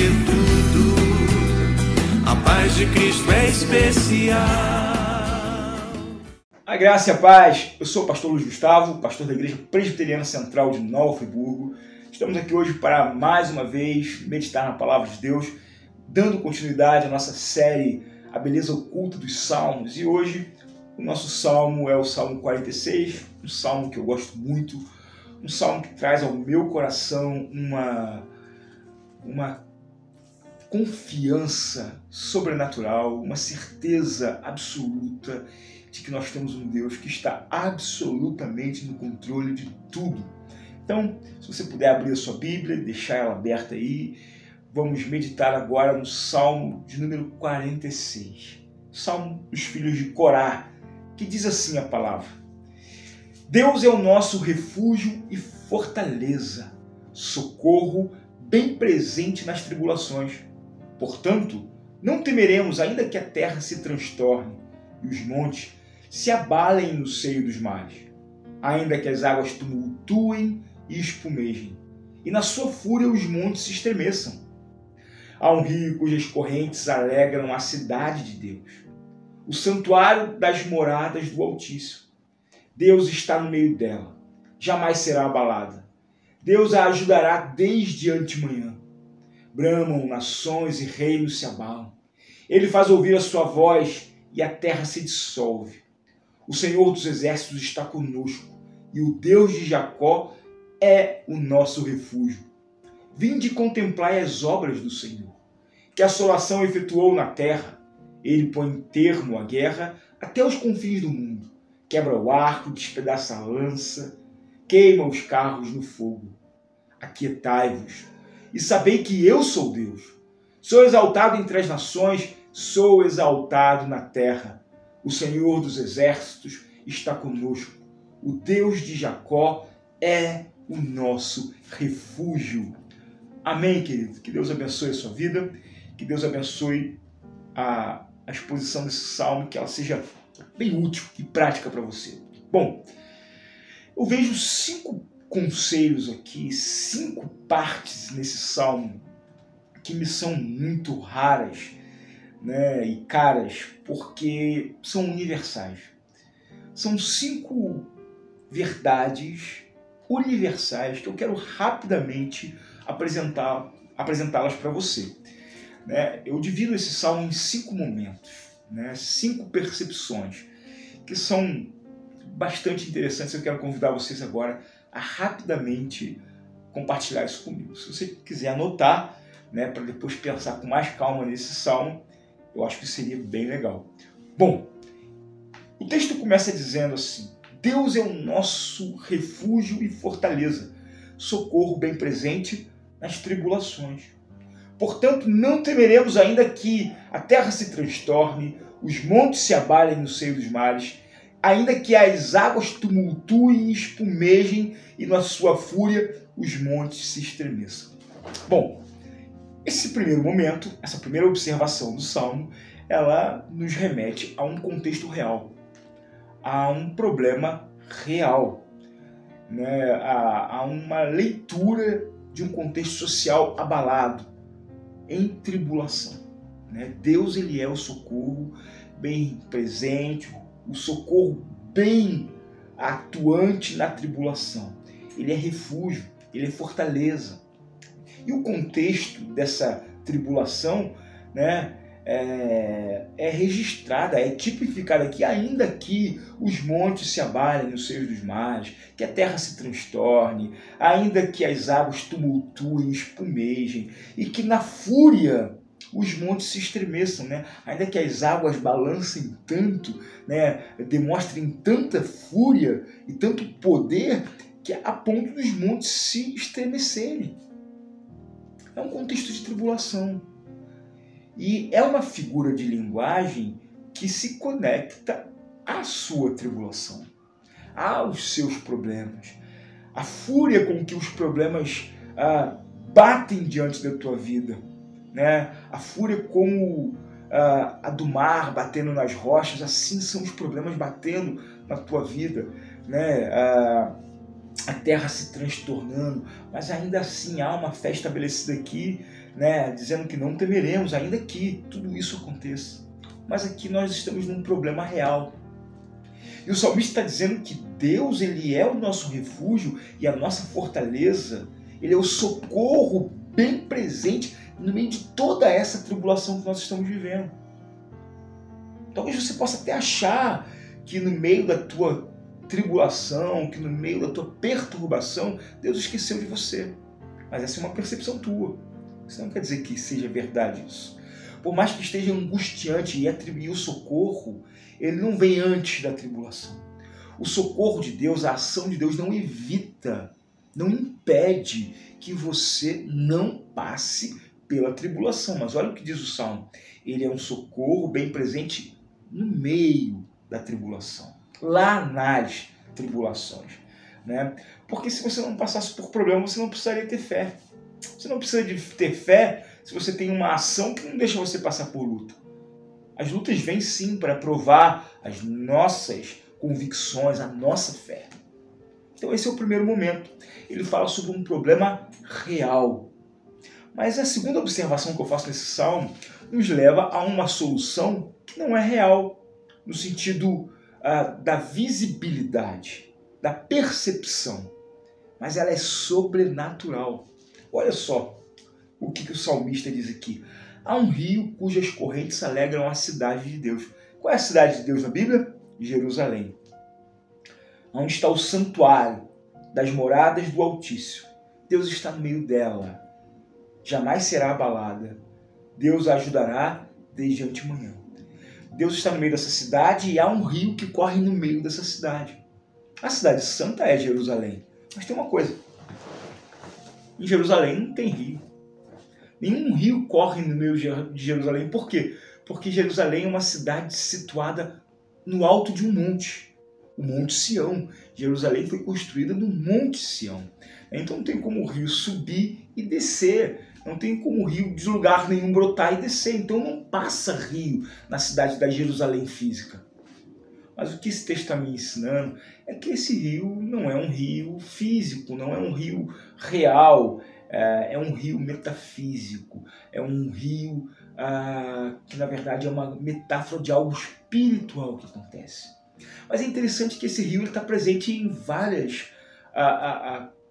que tudo, a paz de Cristo é especial. A graça e a paz, eu sou o pastor Luiz Gustavo, pastor da Igreja Presbiteriana Central de Nova Friburgo. Estamos aqui hoje para, mais uma vez, meditar na Palavra de Deus, dando continuidade à nossa série A Beleza Oculta dos Salmos. E hoje o nosso salmo é o Salmo 46, um salmo que eu gosto muito, um salmo que traz ao meu coração uma confiança sobrenatural, uma certeza absoluta de que nós temos um Deus que está absolutamente no controle de tudo. Então, se você puder abrir a sua Bíblia, deixar ela aberta aí, vamos meditar agora no Salmo de número 46, Salmo dos filhos de Corá, que diz assim a palavra: Deus é o nosso refúgio e fortaleza, socorro bem presente nas tribulações. Portanto, não temeremos, ainda que a terra se transtorne e os montes se abalem no seio dos mares, ainda que as águas tumultuem e espumejem, e na sua fúria os montes se estremeçam. Há um rio cujas correntes alegram a cidade de Deus, o santuário das moradas do Altíssimo. Deus está no meio dela, jamais será abalada. Deus a ajudará desde antemanhã. Bramam nações e reinos se abalam. Ele faz ouvir a sua voz e a terra se dissolve. O Senhor dos exércitos está conosco, e o Deus de Jacó é o nosso refúgio. Vinde contemplai as obras do Senhor, que assolação efetuou na terra. Ele põe termo à guerra até os confins do mundo. Quebra o arco, despedaça a lança, queima os carros no fogo. Aquietai-vos e sabei que eu sou Deus. Sou exaltado entre as nações, sou exaltado na terra. O Senhor dos exércitos está conosco. O Deus de Jacó é o nosso refúgio. Amém, querido? Que Deus abençoe a sua vida, que Deus abençoe a exposição desse salmo, que ela seja bem útil e prática para você. Bom, eu vejo 5 conselhos aqui, 5 partes nesse salmo que me são muito raras, né, e caras, porque são universais. São 5 verdades universais que eu quero rapidamente apresentá-las para você. Né? Eu divido esse salmo em 5 momentos, né, 5 percepções, que são bastante interessantes. Eu quero convidar vocês agora a rapidamente compartilhar isso comigo. Se você quiser anotar, né, para depois pensar com mais calma nesse salmo, eu acho que seria bem legal. Bom, o texto começa dizendo assim: Deus é o nosso refúgio e fortaleza, socorro bem presente nas tribulações. Portanto, não temeremos, ainda que a terra se transtorne, os montes se abalem no seio dos mares, ainda que as águas tumultuem e espumejem e na sua fúria os montes se estremeçam. Bom, esse primeiro momento, essa primeira observação do Salmo, ela nos remete a um contexto real, a um problema real, né? a uma leitura de um contexto social abalado, em tribulação. Né? Deus, ele é o socorro bem presente, o socorro bem atuante na tribulação. Ele é refúgio, ele é fortaleza. E o contexto dessa tribulação, né, é registrada, é tipificada aqui, ainda que os montes se abalem no seio dos mares, que a terra se transtorne, ainda que as águas tumultuem, espumejem, e que na fúria os montes se estremeçam, né? Ainda que as águas balancem tanto, né, demonstrem tanta fúria e tanto poder, que a ponto dos montes se estremecerem. É um contexto de tribulação. E é uma figura de linguagem que se conecta à sua tribulação, aos seus problemas. A fúria com que os problemas batem diante da tua vida, né? A fúria como a do mar batendo nas rochas, assim são os problemas batendo na tua vida, né? A terra se transtornando, mas ainda assim há uma fé estabelecida aqui, né, dizendo que não temeremos, ainda que tudo isso aconteça. Mas aqui nós estamos num problema real. E o salmista está dizendo que Deus, ele é o nosso refúgio e a nossa fortaleza. Ele é o socorro bem presente no meio de toda essa tribulação que nós estamos vivendo. Talvez você possa até achar que no meio da tua tribulação, que no meio da tua perturbação, Deus esqueceu de você. Mas essa é uma percepção tua. Isso não quer dizer que seja verdade isso. Por mais que esteja angustiante e atribuir o socorro, ele não vem antes da tribulação. O socorro de Deus, a ação de Deus não evita, não impede que você não passe pela tribulação. Mas olha o que diz o Salmo. Ele é um socorro bem presente no meio da tribulação, lá nas tribulações, né? Porque se você não passasse por problema, você não precisaria ter fé. Você não precisa de ter fé se você tem uma ação que não deixa você passar por luta. As lutas vêm sim para provar as nossas convicções, a nossa fé. Então esse é o primeiro momento. Ele fala sobre um problema real. Mas a segunda observação que eu faço nesse salmo nos leva a uma solução que não é real, no sentido da visibilidade, da percepção, mas ela é sobrenatural. Olha só o que o salmista diz aqui. Há um rio cujas correntes alegram a cidade de Deus. Qual é a cidade de Deus na Bíblia? Jerusalém. Onde está o santuário das moradas do Altíssimo. Deus está no meio dela. Jamais será abalada. Deus a ajudará desde antemanhã. Deus está no meio dessa cidade e há um rio que corre no meio dessa cidade. A cidade santa é Jerusalém. Mas tem uma coisa. Em Jerusalém não tem rio. Nenhum rio corre no meio de Jerusalém. Por quê? Porque Jerusalém é uma cidade situada no alto de um monte. O Monte Sião. Jerusalém foi construída no Monte Sião. Então não tem como o rio subir e descer. Não tem como o rio de lugar nenhum brotar e descer. Então não passa rio na cidade da Jerusalém física. Mas o que esse texto está me ensinando é que esse rio não é um rio físico, não é um rio real, é um rio metafísico, é um rio que na verdade é uma metáfora de algo espiritual que acontece. Mas é interessante que esse rio está presente em várias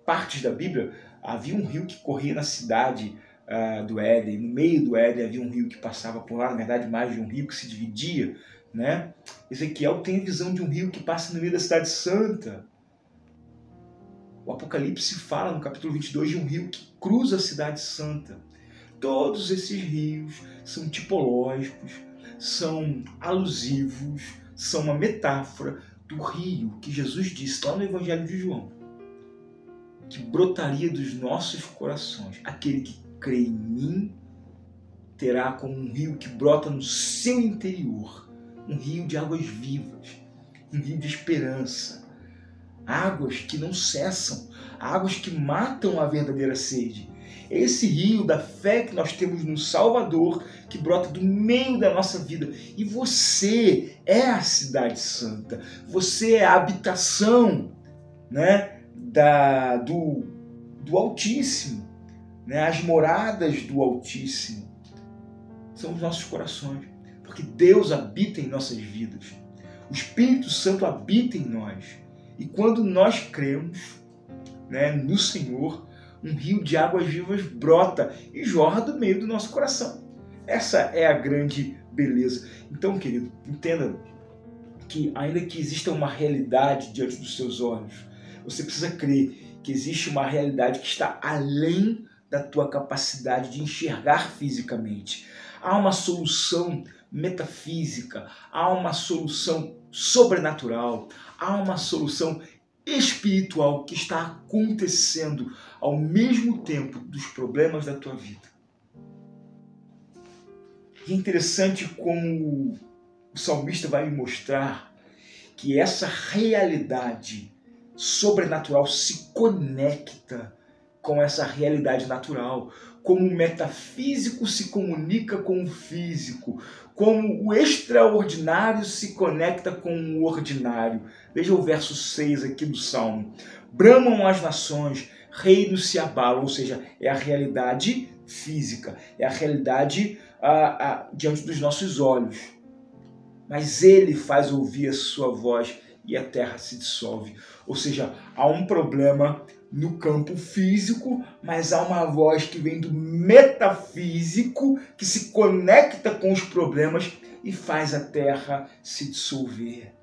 partes da Bíblia. Havia um rio que corria na cidade do Éden, no meio do Éden havia um rio que passava por lá, na verdade mais de um rio que se dividia, né? Ezequiel tem a visão de um rio que passa no meio da cidade santa. O Apocalipse fala no capítulo 22 de um rio que cruza a cidade santa. Todos esses rios são tipológicos, são alusivos, são uma metáfora do rio que Jesus disse lá no Evangelho de João, que brotaria dos nossos corações. Aquele que crê em mim terá como um rio que brota no seu interior, um rio de águas vivas, um rio de esperança, águas que não cessam, águas que matam a verdadeira sede. Esse rio da fé que nós temos no Salvador, que brota do meio da nossa vida. E você é a cidade santa, você é a habitação, né, do Altíssimo, né? As moradas do Altíssimo são os nossos corações, porque Deus habita em nossas vidas, o Espírito Santo habita em nós, e quando nós cremos, né, no Senhor, um rio de águas vivas brota e jorra do meio do nosso coração. Essa é a grande beleza. Então, querido, entenda que ainda que exista uma realidade diante dos seus olhos, você precisa crer que existe uma realidade que está além da tua capacidade de enxergar fisicamente. Há uma solução metafísica, há uma solução sobrenatural, há uma solução espiritual que está acontecendo ao mesmo tempo dos problemas da tua vida. E é interessante como o salmista vai me mostrar que essa realidade sobrenatural se conecta com essa realidade natural, como o metafísico se comunica com o físico, como o extraordinário se conecta com o ordinário. Veja o verso 6 aqui do Salmo. Bramam as nações, reinos se abalam, ou seja, é a realidade física, é a realidade diante dos nossos olhos. Mas ele faz ouvir a sua voz e a terra se dissolve. Ou seja, há um problema no campo físico, mas há uma voz que vem do metafísico, que se conecta com os problemas e faz a terra se dissolver.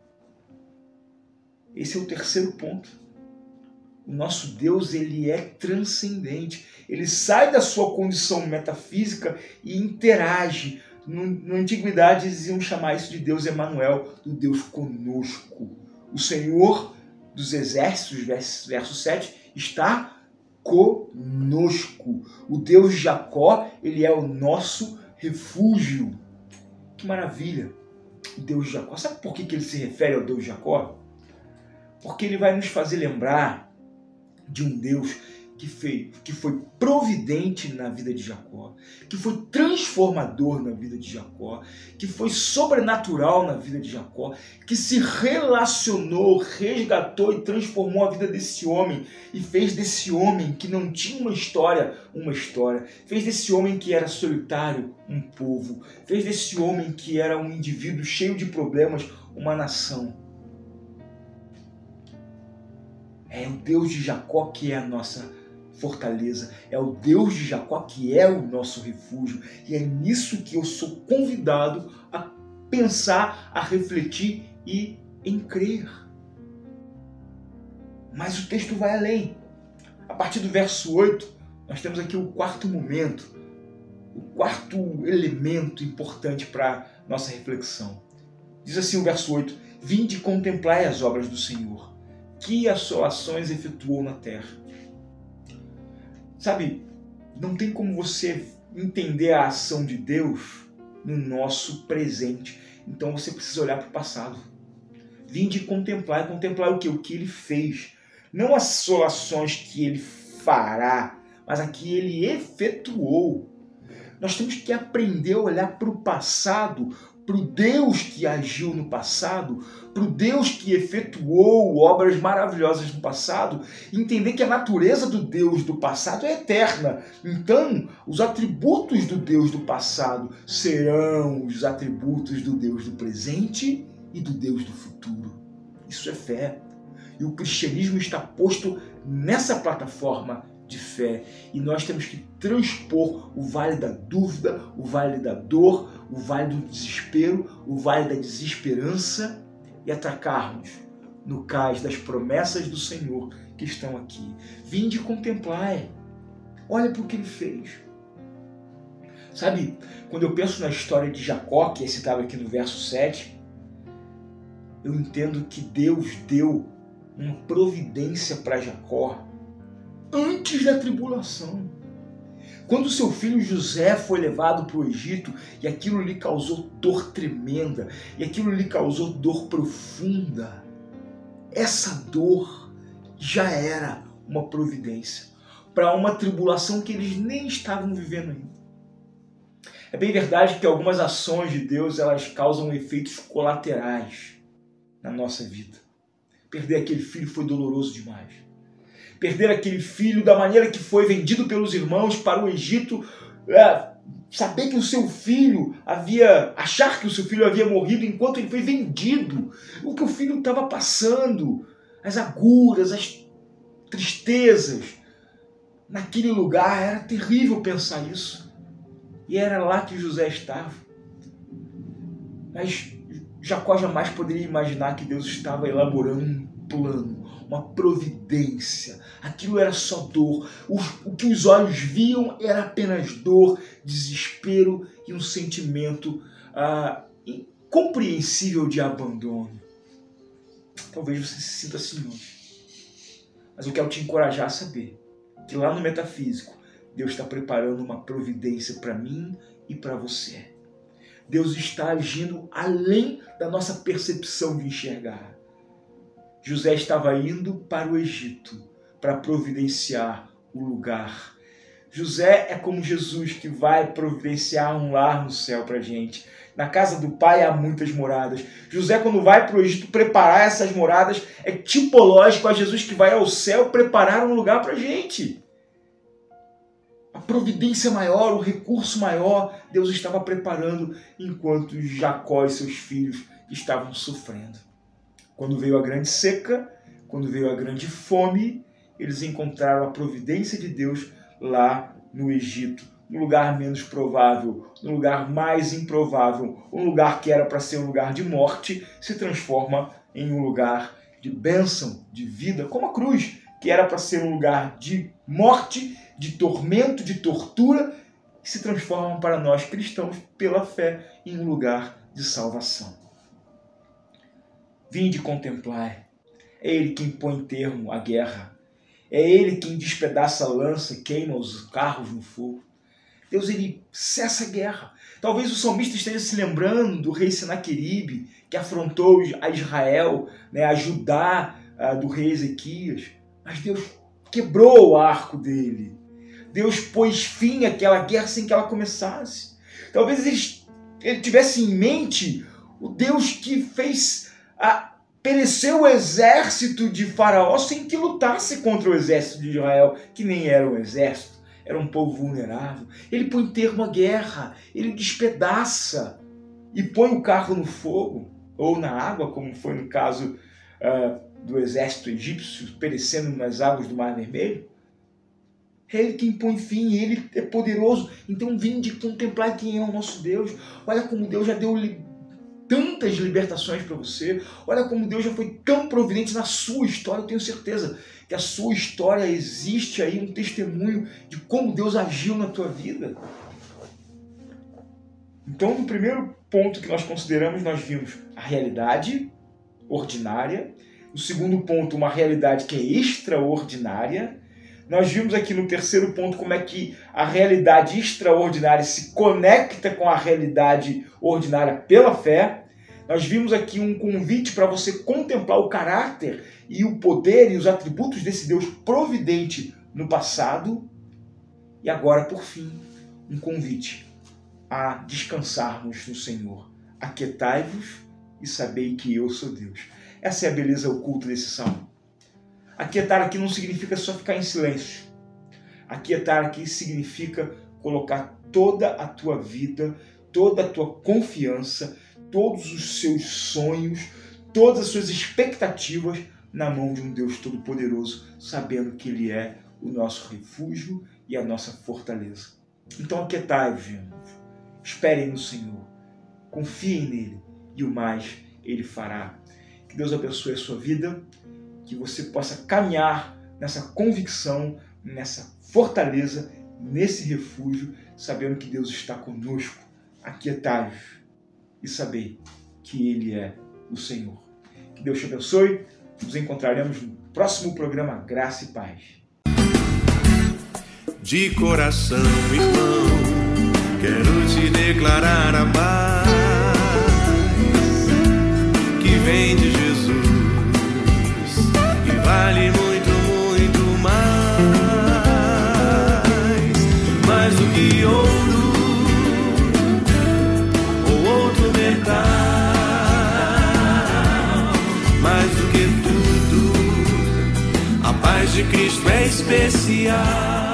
Esse é o terceiro ponto. O nosso Deus, ele é transcendente. Ele sai da sua condição metafísica e interage. Na antiguidade, eles iam chamar isso de Deus Emanuel, do Deus conosco. O Senhor dos Exércitos, verso 7, está conosco. O Deus de Jacó, ele é o nosso refúgio. Que maravilha! O Deus de Jacó. Sabe por que ele se refere ao Deus de Jacó? Porque ele vai nos fazer lembrar de um Deus que foi providente na vida de Jacó, que foi transformador na vida de Jacó, que foi sobrenatural na vida de Jacó, que se relacionou, resgatou e transformou a vida desse homem e fez desse homem que não tinha uma história, fez desse homem que era solitário, um povo, fez desse homem que era um indivíduo cheio de problemas, uma nação. É o Deus de Jacó que é a nossa fortaleza, é o Deus de Jacó que é o nosso refúgio, e é nisso que eu sou convidado a pensar, a refletir e em crer. Mas o texto vai além. A partir do verso 8, nós temos aqui o quarto momento, o quarto elemento importante para nossa reflexão. Diz assim o verso 8: vinde contemplai as obras do Senhor, que assolações efetuou na terra. Sabe, não tem como você entender a ação de Deus no nosso presente. Então você precisa olhar para o passado. Vinde contemplar. Contemplar o quê? O que ele fez. Não as assolações que ele fará, mas a que ele efetuou. Nós temos que aprender a olhar para o passado, para o Deus que agiu no passado, para o Deus que efetuou obras maravilhosas no passado, e entender que a natureza do Deus do passado é eterna. Então, os atributos do Deus do passado serão os atributos do Deus do presente e do Deus do futuro. Isso é fé. E o cristianismo está posto nessa plataforma de fé. E nós temos que transpor o vale da dúvida, o vale da dor, o vale do desespero, o vale da desesperança e atracarmos no cais das promessas do Senhor que estão aqui. Vinde contemplar. Olha para o que ele fez. Sabe, quando eu penso na história de Jacó, que é citado aqui no verso 7, eu entendo que Deus deu uma providência para Jacó antes da tribulação. Quando seu filho José foi levado para o Egito e aquilo lhe causou dor tremenda, e aquilo lhe causou dor profunda, essa dor já era uma providência para uma tribulação que eles nem estavam vivendo ainda. É bem verdade que algumas ações de Deus elas causam efeitos colaterais na nossa vida. Perder aquele filho foi doloroso demais. Perder aquele filho da maneira que foi vendido pelos irmãos para o Egito, saber que o seu filho achar que o seu filho havia morrido enquanto ele foi vendido, o que o filho estava passando, as agruras, as tristezas, naquele lugar, era terrível pensar isso. E era lá que José estava. Mas Jacó jamais poderia imaginar que Deus estava elaborando um plano, uma providência. Aquilo era só dor. O que os olhos viam era apenas dor, desespero e um sentimento incompreensível de abandono. Talvez você se sinta assim hoje. Mas eu quero te encorajar a saber que lá no metafísico, Deus está preparando uma providência para mim e para você. Deus está agindo além da nossa percepção de enxergar. José estava indo para o Egito para providenciar o lugar. José é como Jesus que vai providenciar um lar no céu para a gente, Na casa do Pai há muitas moradas. José, quando vai para o Egito preparar essas moradas, é tipológico a Jesus que vai ao céu preparar um lugar para a gente. A providência maior, o recurso maior, Deus estava preparando enquanto Jacó e seus filhos estavam sofrendo. Quando veio a grande seca, quando veio a grande fome, eles encontraram a providência de Deus lá no Egito, no lugar menos provável, no lugar mais improvável, um lugar que era para ser um lugar de morte, se transforma em um lugar de bênção, de vida, como a cruz, que era para ser um lugar de morte, de tormento, de tortura, se transforma para nós cristãos, pela fé, em um lugar de salvação. Vinde contemplar. É Ele quem põe termo à guerra. É Ele quem despedaça a lança e queima os carros no fogo. Deus, Ele cessa a guerra. Talvez o salmista esteja se lembrando do rei Senaqueribe, que afrontou a Israel, a Judá, do rei Ezequias. Mas Deus quebrou o arco dele. Deus pôs fim àquela guerra sem que ela começasse. Talvez ele tivesse em mente o Deus que fez perecer o exército de Faraó sem que lutasse contra o exército de Israel, que nem era um exército, era um povo vulnerável. Ele põe termo à guerra, ele despedaça e põe o carro no fogo ou na água, como foi no caso do exército egípcio perecendo nas águas do Mar Vermelho. É Ele quem põe fim, Ele é poderoso. Então vinde contemplar quem é o nosso Deus. Olha como Deus já deu tantas libertações para você. Olha como Deus já foi tão providente na sua história. Eu tenho certeza que a sua história existe aí um testemunho de como Deus agiu na tua vida. Então, no primeiro ponto que nós consideramos, nós vimos a realidade ordinária. No segundo ponto, uma realidade que é extraordinária. Nós vimos aqui no terceiro ponto como é que a realidade extraordinária se conecta com a realidade ordinária pela fé. Nós vimos aqui um convite para você contemplar o caráter e o poder e os atributos desse Deus providente no passado. E agora, por fim, um convite a descansarmos no Senhor. Aquietai-vos e sabei que eu sou Deus. Essa é a beleza oculta desse salmo. Aquietar aqui não significa só ficar em silêncio. Aquietar aqui significa colocar toda a tua vida, toda a tua confiança, todos os seus sonhos, todas as suas expectativas na mão de um Deus Todo-Poderoso, sabendo que Ele é o nosso refúgio e a nossa fortaleza. Então aquietai-vos, irmãos. Esperem no Senhor. Confiem nele e o mais Ele fará. Que Deus abençoe a sua vida. Que você possa caminhar nessa convicção, nessa fortaleza, nesse refúgio, sabendo que Deus está conosco. Aquietai-vos e saber que Ele é o Senhor. Que Deus te abençoe. Nos encontraremos no próximo programa Graça e Paz. De coração, irmão, quero te declarar a paz que vem de Jesus. Vale muito, muito mais do que ouro ou outro metal, mais do que tudo, a paz de Cristo é especial.